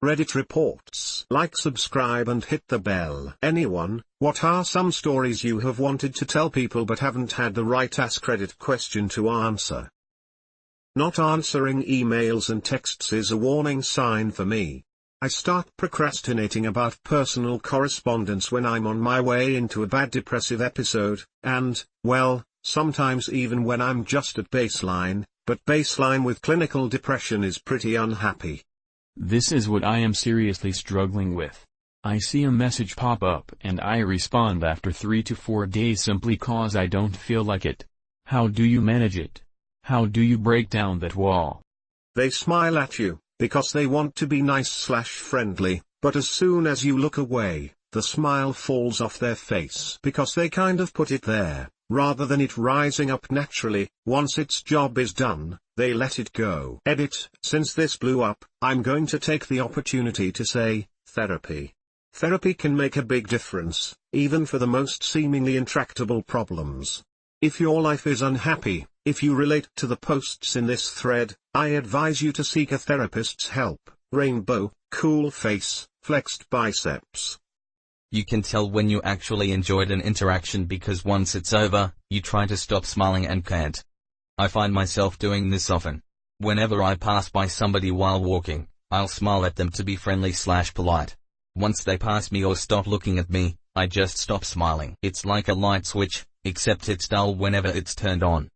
Reddit reports. Like, subscribe and hit the bell. Anyone, what are some stories you have wanted to tell people but haven't had the right AskReddit question to answer? Not answering emails and texts is a warning sign for me. I start procrastinating about personal correspondence when I'm on my way into a bad depressive episode, and, well, sometimes even when I'm just at baseline, but baseline with clinical depression is pretty unhappy. This is what I am seriously struggling with. I see a message pop up and I respond after 3 to 4 days simply cause I don't feel like it. How do you manage it? How do you break down that wall? They smile at you, because they want to be nice/friendly, but as soon as you look away, the smile falls off their face because they kind of put it there, rather than it rising up naturally. Once its job is done, they let it go. Edit. Since this blew up, I'm going to take the opportunity to say, therapy. Therapy can make a big difference, even for the most seemingly intractable problems. If your life is unhappy, if you relate to the posts in this thread, I advise you to seek a therapist's help. Rainbow, cool face, flexed biceps. You can tell when you actually enjoyed an interaction because once it's over, you try to stop smiling and can't. I find myself doing this often. Whenever I pass by somebody while walking, I'll smile at them to be friendly/polite. Once they pass me or stop looking at me, I just stop smiling. It's like a light switch, except it's dull whenever it's turned on.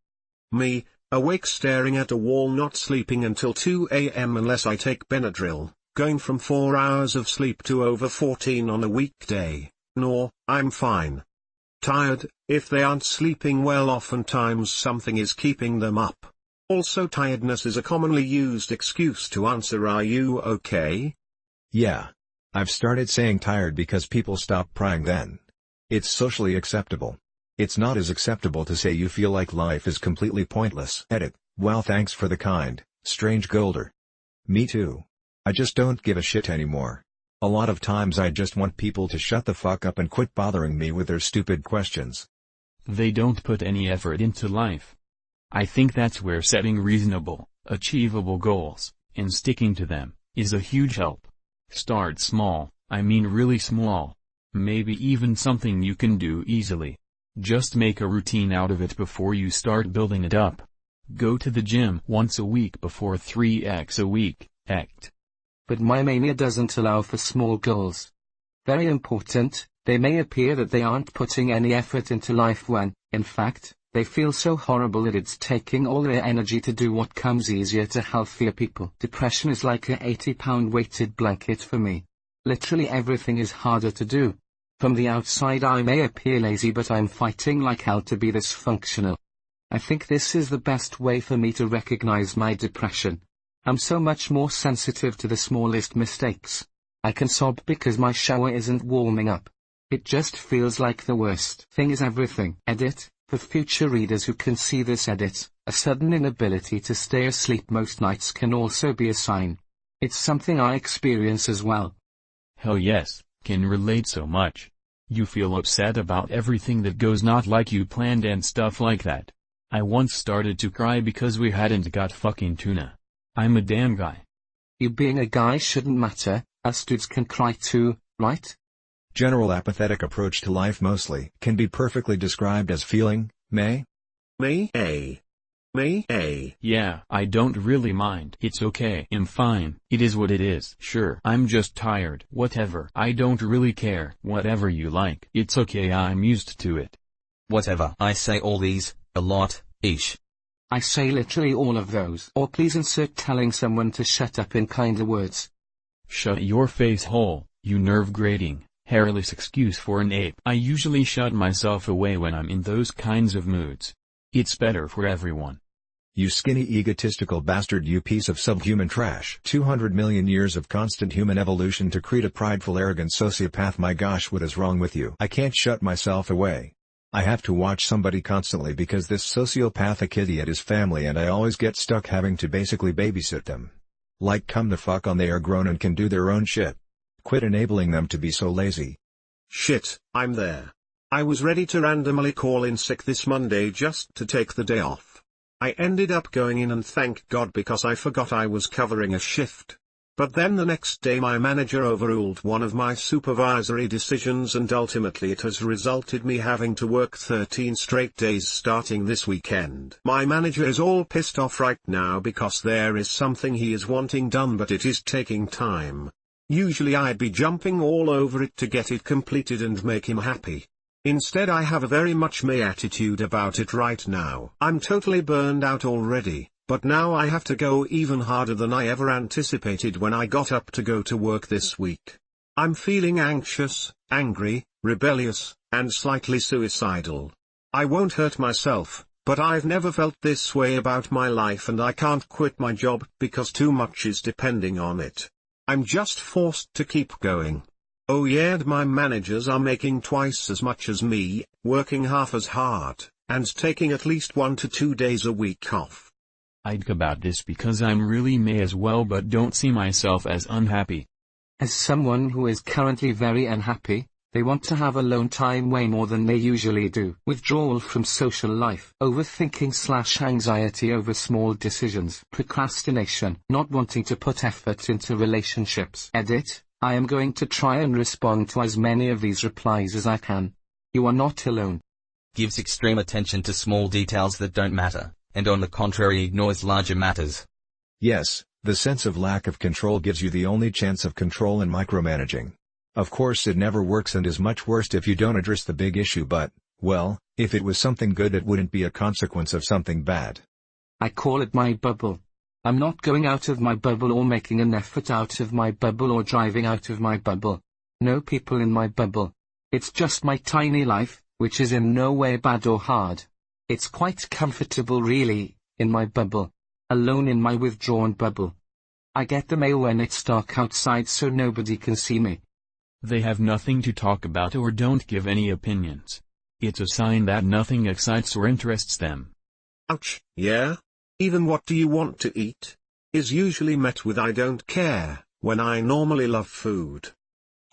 Me, awake staring at a wall, not sleeping until 2 a.m. unless I take Benadryl, going from 4 hours of sleep to over 14 on a weekday. No, I'm fine. Tired, if they aren't sleeping well, oftentimes something is keeping them up. Also, tiredness is a commonly used excuse to answer, "Are you okay?" Yeah. I've started saying tired because people stop prying then. It's socially acceptable. It's not as acceptable to say you feel like life is completely pointless. Edit. Well, thanks for the kind, strange golder. Me too. I just don't give a shit anymore. A lot of times I just want people to shut the fuck up and quit bothering me with their stupid questions. They don't put any effort into life. I think that's where setting reasonable, achievable goals, and sticking to them, is a huge help. Start small, I mean really small. Maybe even something you can do easily. Just make a routine out of it before you start building it up. Go to the gym once a week before 3x a week, act. But my mania doesn't allow for small goals. Very important, they may appear that they aren't putting any effort into life when, in fact, they feel so horrible that it's taking all their energy to do what comes easier to healthier people. Depression is like a 80-pound weighted blanket for me. Literally everything is harder to do. From the outside I may appear lazy, but I'm fighting like hell to be this functional. I think this is the best way for me to recognize my depression. I'm so much more sensitive to the smallest mistakes. I can sob because my shower isn't warming up. It just feels like the worst thing is everything. Edit. For future readers who can see this edit, a sudden inability to stay asleep most nights can also be a sign. It's something I experience as well. Hell yes, can relate so much. You feel upset about everything that goes not like you planned and stuff like that. I once started to cry because we hadn't got fucking tuna. I'm a damn guy. You being a guy shouldn't matter, us dudes can cry too, right? General apathetic approach to life mostly can be perfectly described as feeling, meh? Yeah, I don't really mind. It's okay. I'm fine. It is what it is. Sure, I'm just tired. Whatever. I don't really care. Whatever you like. It's okay, I'm used to it. Whatever. I say all these, a lot, ish. I say literally all of those. Or please insert telling someone to shut up in kinder words. Shut your face hole, you nerve-grating, hairless excuse for an ape. I usually shut myself away when I'm in those kinds of moods. It's better for everyone. You skinny egotistical bastard, you piece of subhuman trash. 200 million years of constant human evolution to create a prideful arrogant sociopath. My gosh, what is wrong with you? I can't shut myself away. I have to watch somebody constantly because this sociopathic idiot is family and I always get stuck having to basically babysit them. Like, come the fuck on, they are grown and can do their own shit. Quit enabling them to be so lazy. Shit, I'm there. I was ready to randomly call in sick this Monday just to take the day off. I ended up going in and thank God because I forgot I was covering a shift. But then the next day my manager overruled one of my supervisory decisions and ultimately it has resulted me having to work 13 straight days starting this weekend. My manager is all pissed off right now because there is something he is wanting done but it is taking time. Usually I'd be jumping all over it to get it completed and make him happy. Instead I have a very much me attitude about it right now. I'm totally burned out already. But now I have to go even harder than I ever anticipated when I got up to go to work this week. I'm feeling anxious, angry, rebellious, and slightly suicidal. I won't hurt myself, but I've never felt this way about my life and I can't quit my job because too much is depending on it. I'm just forced to keep going. Oh yeah, and my managers are making twice as much as me, working half as hard, and taking at least 1 to 2 days a week off. I'd about this because I'm really me as well but don't see myself as unhappy. As someone who is currently very unhappy, they want to have alone time way more than they usually do. Withdrawal from social life. Overthinking/anxiety over small decisions. Procrastination. Not wanting to put effort into relationships. Edit. I am going to try and respond to as many of these replies as I can. You are not alone. Gives extreme attention to small details that don't matter, and on the contrary ignores larger matters. Yes, the sense of lack of control gives you the only chance of control and micromanaging. Of course it never works and is much worse if you don't address the big issue but, well, if it was something good it wouldn't be a consequence of something bad. I call it my bubble. I'm not going out of my bubble or making an effort out of my bubble or driving out of my bubble. No people in my bubble. It's just my tiny life, which is in no way bad or hard. It's quite comfortable really, in my bubble. Alone in my withdrawn bubble. I get the mail when it's dark outside so nobody can see me. They have nothing to talk about or don't give any opinions. It's a sign that nothing excites or interests them. Ouch, yeah? Even what do you want to eat? Is usually met with I don't care, when I normally love food.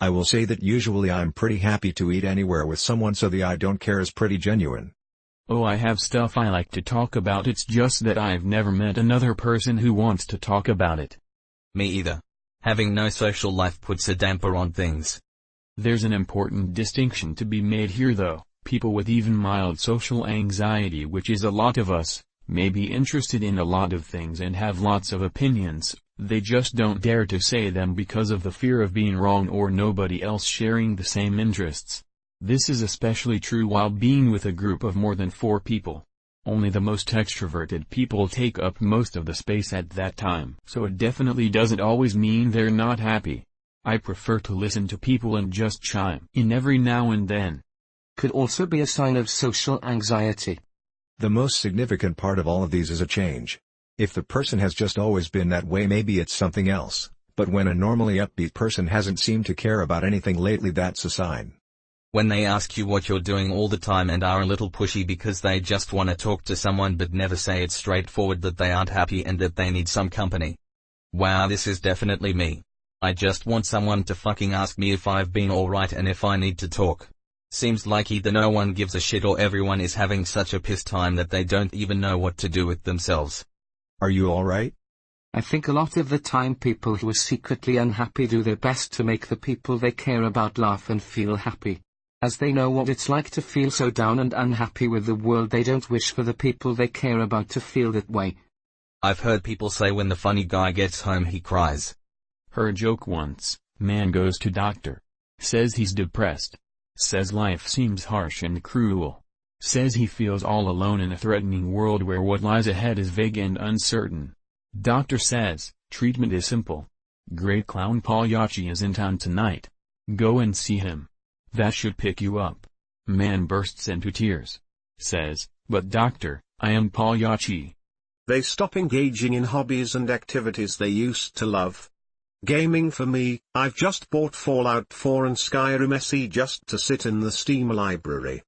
I will say that usually I'm pretty happy to eat anywhere with someone so the I don't care is pretty genuine. Oh, I have stuff I like to talk about, it's just that I've never met another person who wants to talk about it. Me either. Having no social life puts a damper on things. There's an important distinction to be made here though. People with even mild social anxiety, which is a lot of us, may be interested in a lot of things and have lots of opinions, they just don't dare to say them because of the fear of being wrong or nobody else sharing the same interests. This is especially true while being with a group of more than 4 people. Only the most extroverted people take up most of the space at that time. So it definitely doesn't always mean they're not happy. I prefer to listen to people and just chime in every now and then. Could also be a sign of social anxiety. The most significant part of all of these is a change. If the person has just always been that way, maybe it's something else, but when a normally upbeat person hasn't seemed to care about anything lately, that's a sign. When they ask you what you're doing all the time and are a little pushy because they just want to talk to someone but never say it straightforward that they aren't happy and that they need some company. Wow, this is definitely me. I just want someone to fucking ask me if I've been alright and if I need to talk. Seems like either no one gives a shit or everyone is having such a piss time that they don't even know what to do with themselves. Are you alright? I think a lot of the time people who are secretly unhappy do their best to make the people they care about laugh and feel happy. As they know what it's like to feel so down and unhappy with the world, they don't wish for the people they care about to feel that way. I've heard people say when the funny guy gets home he cries. Heard a joke once, man goes to doctor. Says he's depressed. Says life seems harsh and cruel. Says he feels all alone in a threatening world where what lies ahead is vague and uncertain. Doctor says, treatment is simple. Great clown Pagliacci is in town tonight. Go and see him. That should pick you up. Man bursts into tears. Says, but doctor, I am Pagliacci. They stop engaging in hobbies and activities they used to love. Gaming for me, I've just bought Fallout 4 and Skyrim SE just to sit in the Steam library.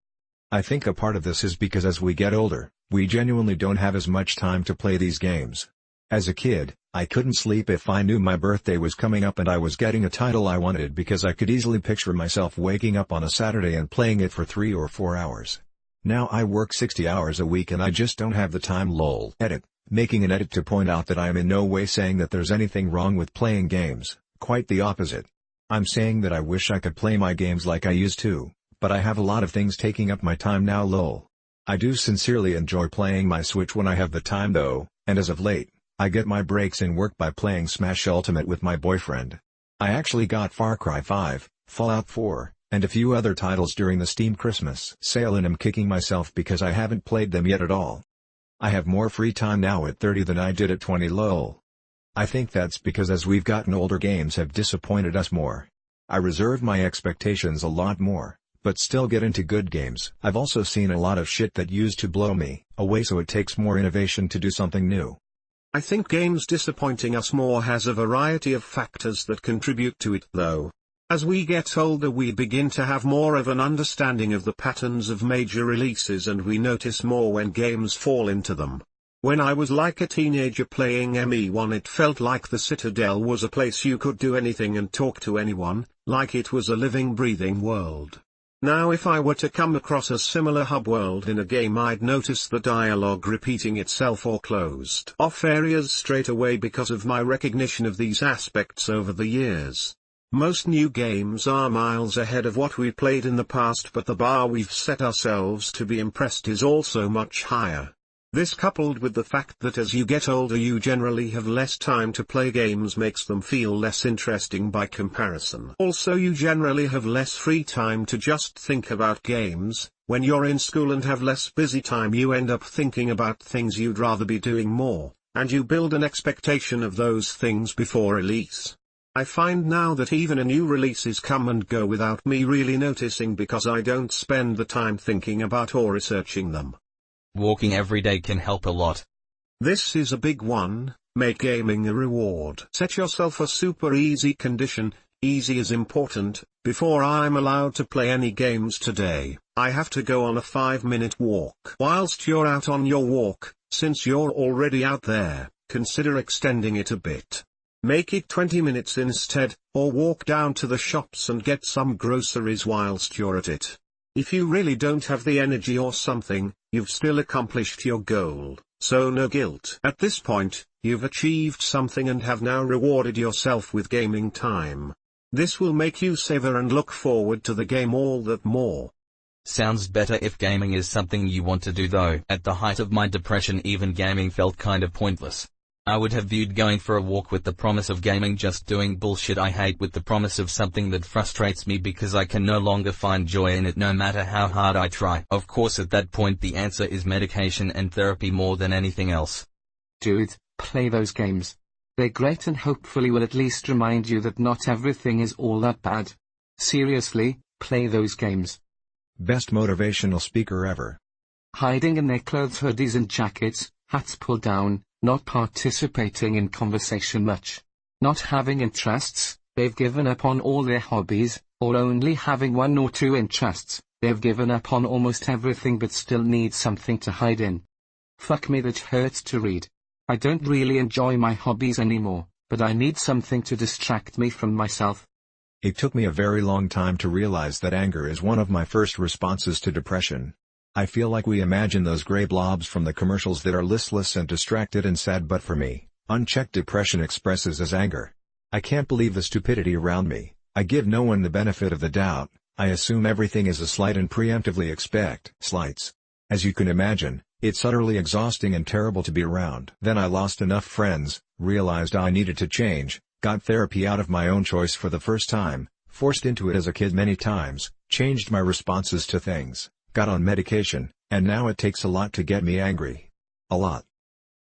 I think a part of this is because as we get older, we genuinely don't have as much time to play these games. As a kid, I couldn't sleep if I knew my birthday was coming up and I was getting a title I wanted because I could easily picture myself waking up on a Saturday and playing it for 3 or 4 hours. Now I work 60 hours a week and I just don't have the time lol. Edit. making an edit to point out that I am in no way saying that there's anything wrong with playing games, quite the opposite. I'm saying that I wish I could play my games like I used to, but I have a lot of things taking up my time now lol. I do sincerely enjoy playing my Switch when I have the time though, and as of late, I get my breaks in work by playing Smash Ultimate with my boyfriend. I actually got Far Cry 5, Fallout 4, and a few other titles during the Steam Christmas sale and I'm kicking myself because I haven't played them yet at all. I have more free time now at 30 than I did at 20 lol. I think that's because as we've gotten older games have disappointed us more. I reserve my expectations a lot more, but still get into good games. I've also seen a lot of shit that used to blow me away, so it takes more innovation to do something new. I think games disappointing us more has a variety of factors that contribute to it though. As we get older we begin to have more of an understanding of the patterns of major releases and we notice more when games fall into them. When I was like a teenager playing ME1 it felt like the Citadel was a place you could do anything and talk to anyone, like it was a living breathing world. Now if I were to come across a similar hub world in a game I'd notice the dialogue repeating itself or closed off areas straight away because of my recognition of these aspects over the years. Most new games are miles ahead of what we played in the past, but the bar we've set ourselves to be impressed is also much higher. This coupled with the fact that as you get older you generally have less time to play games makes them feel less interesting by comparison. Also you generally have less free time to just think about games. When you're in school and have less busy time you end up thinking about things you'd rather be doing more, and you build an expectation of those things before release. I find now that even a new releases come and go without me really noticing because I don't spend the time thinking about or researching them. Walking every day can help a lot. This is a big one. Make gaming a reward. Set yourself a super easy condition. Easy is important. Before I'm allowed to play any games today, I have to go on a 5-minute walk. Whilst you're out on your walk, since you're already out there, consider extending it a bit. Make it 20 minutes instead, or walk down to the shops and get some groceries whilst you're at it. If you really don't have the energy or something, you've still accomplished your goal, so no guilt. At this point, you've achieved something and have now rewarded yourself with gaming time. This will make you savor and look forward to the game all that more. Sounds better if gaming is something you want to do though. At the height of my depression even gaming felt kind of pointless. I would have viewed going for a walk with the promise of gaming just doing bullshit I hate with the promise of something that frustrates me because I can no longer find joy in it no matter how hard I try. Of course at that point the answer is medication and therapy more than anything else. Dude, play those games. They're great and hopefully will at least remind you that not everything is all that bad. Seriously, play those games. Best motivational speaker ever. Hiding in their clothes, hoodies and jackets, hats pulled down, not participating in conversation much. Not having interests, they've given up on all their hobbies, or only having 1 or 2 interests, they've given up on almost everything but still need something to hide in. Fuck me, that hurts to read. I don't really enjoy my hobbies anymore, but I need something to distract me from myself. It took me a very long time to realize that anger is one of my first responses to depression. I feel like we imagine those gray blobs from the commercials that are listless and distracted and sad, but for me, unchecked depression expresses as anger. I can't believe the stupidity around me. I give no one the benefit of the doubt. I assume everything is a slight and preemptively expect slights. As you can imagine, it's utterly exhausting and terrible to be around. Then I lost enough friends, realized I needed to change, got therapy out of my own choice for the first time, forced into it as a kid many times, changed my responses to things, got on medication, and now it takes a lot to get me angry. A lot.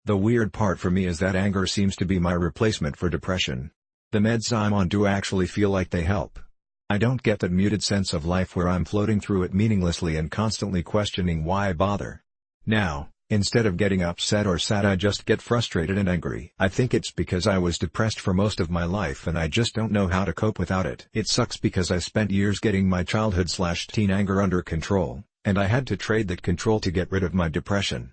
The weird part for me is that anger seems to be my replacement for depression. The meds I'm on do actually feel like they help. I don't get that muted sense of life where I'm floating through it meaninglessly and constantly questioning why I bother. Now, instead of getting upset or sad I just get frustrated and angry. I think it's because I was depressed for most of my life and I just don't know how to cope without it. It sucks because I spent years getting my childhood/teen anger under control, and I had to trade that control to get rid of my depression.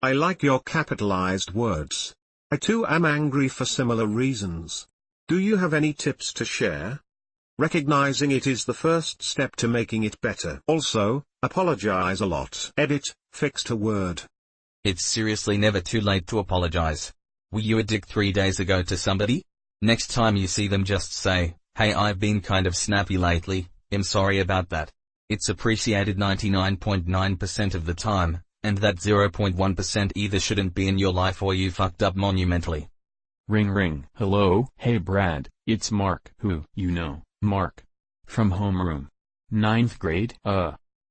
I like your capitalized words. I too am angry for similar reasons. Do you have any tips to share? Recognizing it is the first step to making it better. Also, apologize a lot. Edit, fixed a word. It's seriously never too late to apologize. Were you a dick 3 days ago to somebody? Next time you see them just say, "Hey, I've been kind of snappy lately, I'm sorry about that." It's appreciated 99.9% of the time, and that 0.1% either shouldn't be in your life or you fucked up monumentally. Ring ring. Hello? Hey Brad, it's Mark. Who? You know, Mark. From homeroom. 9th grade?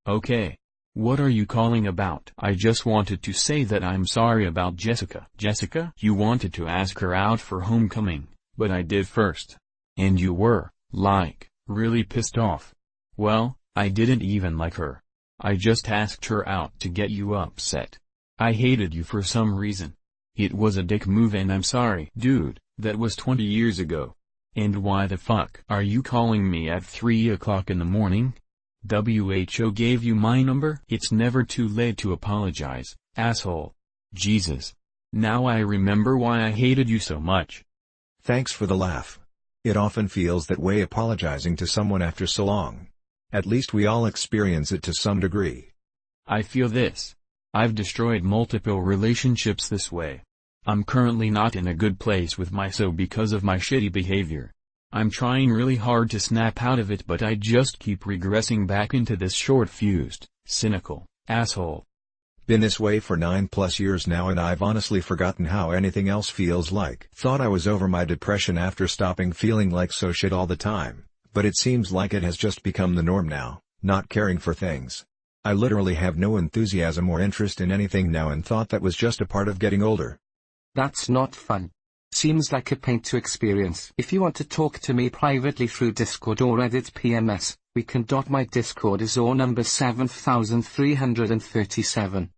Okay. What are you calling about? I just wanted to say that I'm sorry about Jessica. Jessica? You wanted to ask her out for homecoming, but I did first. And you were, like, really pissed off. Well, I didn't even like her. I just asked her out to get you upset. I hated you for some reason. It was a dick move and I'm sorry. Dude, that was 20 years ago. And why the fuck are you calling me at 3 o'clock in the morning? WHO gave you my number? It's never too late to apologize, asshole. Jesus. Now I remember why I hated you so much. Thanks for the laugh. It often feels that way apologizing to someone after so long. At least we all experience it to some degree. I feel this. I've destroyed multiple relationships this way. I'm currently not in a good place with myself because of my shitty behavior. I'm trying really hard to snap out of it, but I just keep regressing back into this short-fused, cynical asshole. Been this way for 9+ years now and I've honestly forgotten how anything else feels like. Thought I was over my depression after stopping feeling like so shit all the time, but it seems like it has just become the norm now, not caring for things. I literally have no enthusiasm or interest in anything now and thought that was just a part of getting older. That's not fun. Seems like a pain to experience. If you want to talk to me privately through Discord or Reddit PMS, we can. My Discord is or number 7337.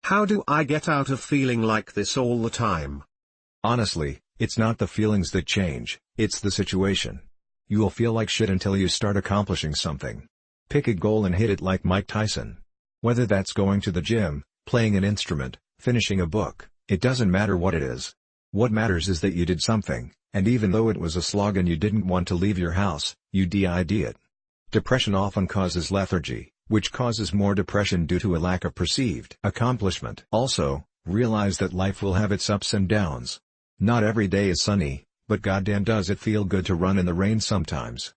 How do I get out of feeling like this all the time? Honestly, it's not the feelings that change, it's the situation. You'll feel like shit until you start accomplishing something. Pick a goal and hit it like Mike Tyson. Whether that's going to the gym, playing an instrument, finishing a book, it doesn't matter what it is. What matters is that you did something, and even though it was a slog and you didn't want to leave your house, you did it. Depression often causes lethargy, which causes more depression due to a lack of perceived accomplishment. Also, realize that life will have its ups and downs. Not every day is sunny, but goddamn does it feel good to run in the rain sometimes.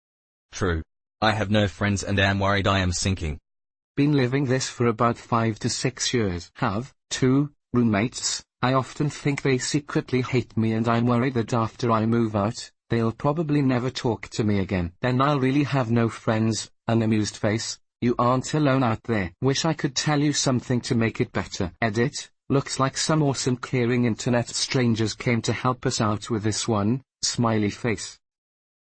True. I have no friends and am worried I am sinking. Been living this for about 5 to 6 years. Have 2 roommates. I often think they secretly hate me and I'm worried that after I move out, they'll probably never talk to me again. Then I'll really have no friends. An amused face. You aren't alone out there. Wish I could tell you something to make it better. Edit. Looks like some awesome caring internet strangers came to help us out with this one. Smiley face.